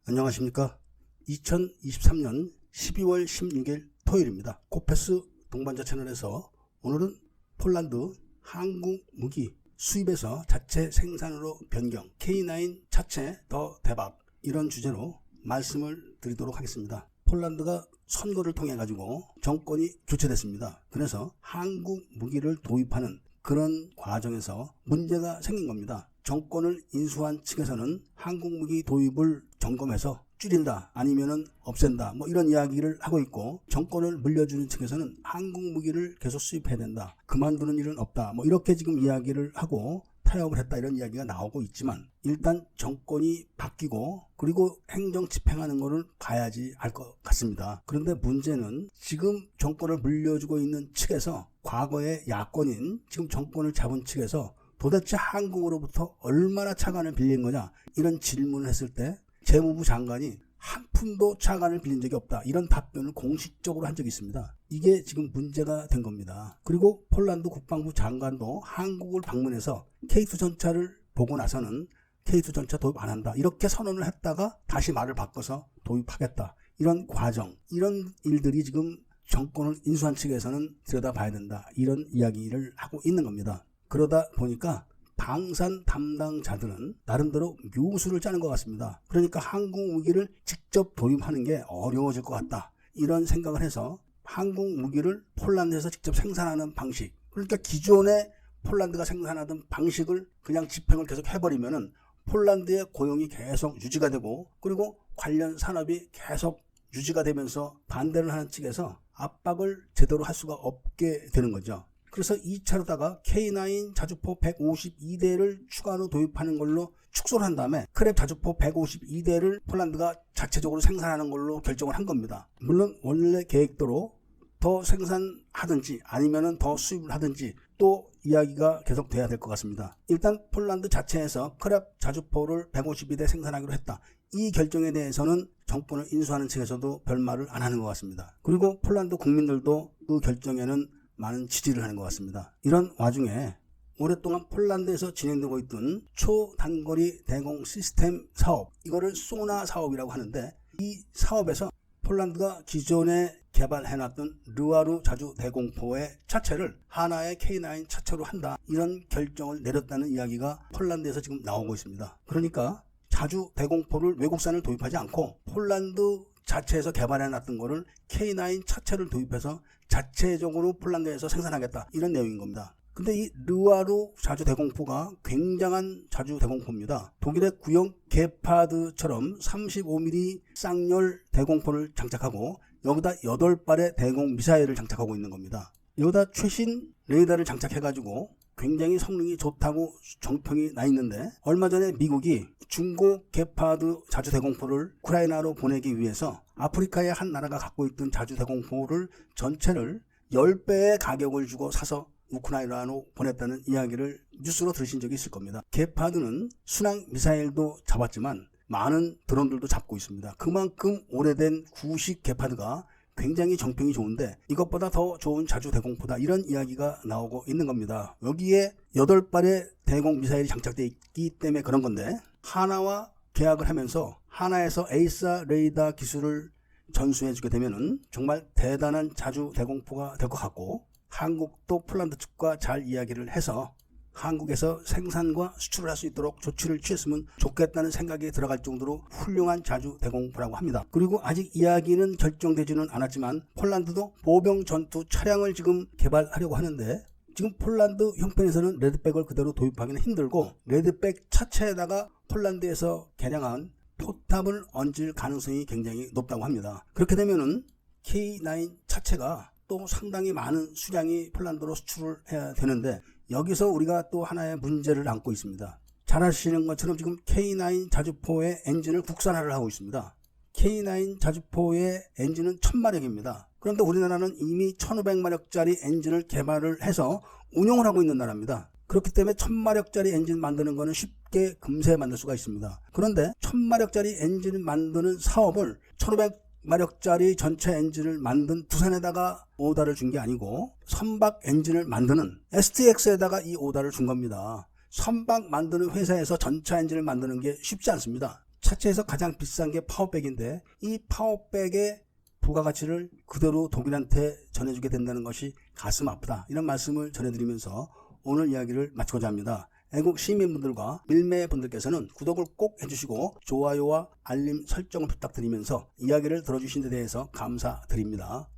안녕하십니까. 2023년 12월 16일 토요일입니다. 코페스 동반자 채널에서 오늘은 폴란드 한국 무기 수입에서 자체 생산으로 변경, K9 차체 더 대박, 이런 주제로 말씀을 드리도록 하겠습니다. 폴란드가 선거를 통해 가지고 정권이 교체됐습니다. 그래서 한국 무기를 도입하는 그런 과정에서 문제가 생긴 겁니다. 정권을 인수한 측에서는 한국 무기 도입을 점검해서 줄인다, 아니면은 없앤다, 이런 이야기를 하고 있고, 정권을 물려주는 측에서는 한국 무기를 계속 수입해야 된다, 그만두는 일은 없다, 이렇게 지금 이야기를 하고 타협을 했다, 이런 이야기가 나오고 있지만, 일단 정권이 바뀌고 그리고 행정 집행하는 거를 봐야지 알 것 같습니다. 그런데 문제는 지금 정권을 물려주고 있는 측에서, 과거의 야권인 지금 정권을 잡은 측에서 도대체 한국으로부터 얼마나 차관을 빌린 거냐, 이런 질문을 했을 때 재무부 장관이 한 푼도 차관을 빌린 적이 없다, 이런 답변을 공식적으로 한 적이 있습니다. 이게 지금 문제가 된 겁니다. 그리고 폴란드 국방부 장관도 한국을 방문해서 K2 전차를 보고 나서는 K2 전차 도입 안 한다, 이렇게 선언을 했다가 다시 말을 바꿔서 도입하겠다, 이런 과정, 이런 일들이 지금 정권을 인수한 측에서는 들여다봐야 된다, 이런 이야기를 하고 있는 겁니다. 그러다 보니까 방산 담당자들은 나름대로 묘수를 짜는 것 같습니다. 그러니까 한국 무기를 직접 도입하는 게 어려워질 것 같다, 이런 생각을 해서 한국 무기를 폴란드에서 직접 생산하는 방식, 그러니까 기존에 폴란드가 생산하던 방식을 그냥 집행을 계속 해버리면은 폴란드의 고용이 계속 유지가 되고, 그리고 관련 산업이 계속 유지가 되면서 반대를 하는 측에서 압박을 제대로 할 수가 없게 되는 거죠. 그래서 2차로다가 K9 자주포 152대를 추가로 도입하는 걸로 축소를 한 다음에 크랩 자주포 152대를 폴란드가 자체적으로 생산하는 걸로 결정을 한 겁니다. 물론 원래 계획대로 더 생산하든지 아니면은 더 수입을 하든지 또 이야기가 계속 돼야 될 것 같습니다. 일단 폴란드 자체에서 크랩 자주포를 152대 생산하기로 했다, 이 결정에 대해서는 정권을 인수하는 측에서도 별말을 안 하는 것 같습니다. 그리고 폴란드 국민들도 그 결정에는 많은 지지를 하는 것 같습니다. 이런 와중에 오랫동안 폴란드에서 진행되고 있던 초단거리 대공 시스템 사업, 이거를 소나 사업이라고 하는데, 이 사업에서 폴란드가 기존에 개발해놨던 르와루 자주 대공포의 차체를 하나의 K9 차체로 한다, 이런 결정을 내렸다는 이야기가 폴란드에서 지금 나오고 있습니다. 그러니까 자주 대공포를 외국산을 도입하지 않고 폴란드 자체에서 개발해놨던 거를 K9 차체를 도입해서 자체적으로 폴란드에서 생산하겠다, 이런 내용인 겁니다. 근데 이 르와루 자주 대공포가 굉장한 자주 대공포입니다. 독일의 구형 게파드처럼 35mm 쌍열 대공포를 장착하고 여기다 8발의 대공 미사일을 장착하고 있는 겁니다. 여기다 최신 레이더를 장착해가지고 굉장히 성능이 좋다고 정평이 나 있는데, 얼마 전에 미국이 중고 게파드 자주 대공포를 우크라이나로 보내기 위해서 아프리카의 한 나라가 갖고 있던 자주 대공포를 전체를 10배의 가격을 주고 사서 우크라이나로 보냈다는 이야기를 뉴스로 들으신 적이 있을 겁니다. 게파드는 순항 미사일도 잡았지만 많은 드론들도 잡고 있습니다. 그만큼 오래된 구식 게파드가 굉장히 정평이 좋은데 이것보다 더 좋은 자주 대공포다, 이런 이야기가 나오고 있는 겁니다. 여기에 8발의 대공 미사일이 장착되어 있기 때문에 그런 건데, 하나와 계약을 하면서 하나에서 에이사 레이더 기술을 전수해주게 되면은 정말 대단한 자주 대공포가 될 것 같고, 한국도 폴란드 측과 잘 이야기를 해서 한국에서 생산과 수출을 할 수 있도록 조치를 취했으면 좋겠다는 생각이 들어갈 정도로 훌륭한 자주 대공포라고 합니다. 그리고 아직 이야기는 결정되지는 않았지만 폴란드도 보병 전투 차량을 지금 개발하려고 하는데, 지금 폴란드 형편에서는 레드백을 그대로 도입하기는 힘들고, 레드백 차체에다가 폴란드에서 개량한 포탑을 얹을 가능성이 굉장히 높다고 합니다. 그렇게 되면은 K9 차체가 또 상당히 많은 수량이 폴란드로 수출을 해야 되는데, 여기서 우리가 또 하나의 문제를 안고 있습니다. 잘 아시는 것처럼 지금 K9 자주포의 엔진을 국산화를 하고 있습니다. K9 자주포의 엔진은 1000마력입니다. 그런데 우리나라는 이미 1500마력짜리 엔진을 개발을 해서 운용을 하고 있는 나라입니다. 그렇기 때문에 1000마력짜리 엔진 만드는 거는 쉽게 금세 만들 수가 있습니다. 그런데 1000마력짜리 엔진을 만드는 사업을 1500마력짜리 전체 엔진을 만든 두산에다가 오다를 준 게 아니고 선박 엔진을 만드는 STX에다가 이 오다를 준 겁니다. 선박 만드는 회사에서 전차 엔진을 만드는 게 쉽지 않습니다. 차체에서 가장 비싼 게 파워백인데 이 파워백의 부가가치를 그대로 독일한테 전해주게 된다는 것이 가슴 아프다. 이런 말씀을 전해드리면서 오늘 이야기를 마치고자 합니다. 애국 시민분들과 밀매분들께서는 구독을 꼭 해주시고 좋아요와 알림 설정을 부탁드리면서 이야기를 들어주신 데 대해서 감사드립니다.